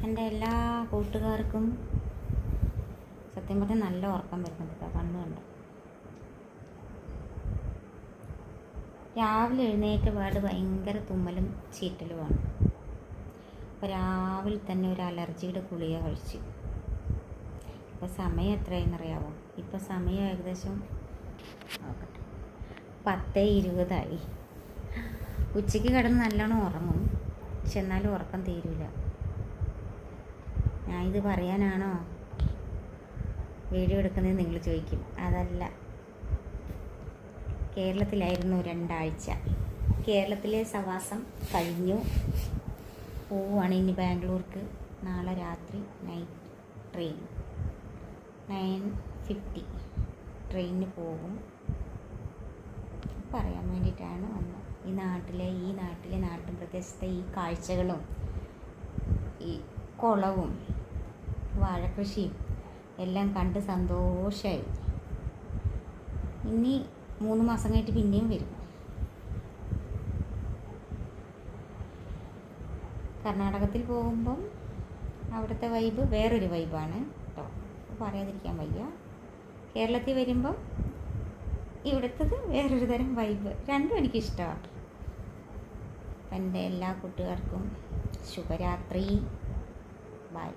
എൻ്റെ എല്ലാ കൂട്ടുകാർക്കും സത്യം പറഞ്ഞാൽ നല്ല ഉറക്കം വരുന്നുണ്ട്. കണ്ണ് കണ്ട് രാവിലെ എഴുന്നേറ്റ പാട് ഭയങ്കര തുമ്മലും ചീറ്റലുമാണ്. അപ്പോൾ രാവിലെ തന്നെ ഒരു അലർജിയുടെ ഗുളിക കഴിച്ചു. ഇപ്പോൾ സമയം എത്രയെന്നറിയാമോ? ഇപ്പോൾ സമയം ഏകദേശം നോക്കട്ടെ 10:20 ഉച്ചയ്ക്ക് കിടന്ന് നല്ലോണം ഉറങ്ങും, പക്ഷെ എന്നാലും ഉറക്കം തീരില്ല. ഞാൻ ഇത് പറയാനാണോ വീഡിയോ എടുക്കുന്നത് നിങ്ങൾ ചോദിക്കും. അതല്ല, കേരളത്തിലായിരുന്നു 2 ആഴ്ച. കേരളത്തിലെ സവാസം കഴിഞ്ഞു. പോവുകയാണ് ഇനി ബാംഗ്ലൂർക്ക്. നാളെ രാത്രി നൈറ്റ് ട്രെയിൻ 9:50 ട്രെയിനിന് പോകും. പറയാൻ വേണ്ടിയിട്ടാണ് വന്നത്. ഈ നാട്ടിലെ നാട്ടുപ്രദേശത്തെ ഈ കാഴ്ചകളും ഈ കുളവും വാഴക്കൃഷിയും എല്ലാം കണ്ട് സന്തോഷമായി. ഇനി 3 മാസം കഴിഞ്ഞിട്ട് പിന്നെയും വരും. കർണാടകത്തിൽ പോകുമ്പം അവിടുത്തെ വൈബ് വേറൊരു വൈബാണ് കേട്ടോ, പറയാതിരിക്കാൻ വയ്യ. കേരളത്തിൽ വരുമ്പം ഇവിടുത്തത് വേറൊരു തരം വൈബ്. രണ്ടും എനിക്കിഷ്ടമാണ്. എൻ്റെ എല്ലാ കൂട്ടുകാർക്കും ശുഭരാത്രി. ബൈ.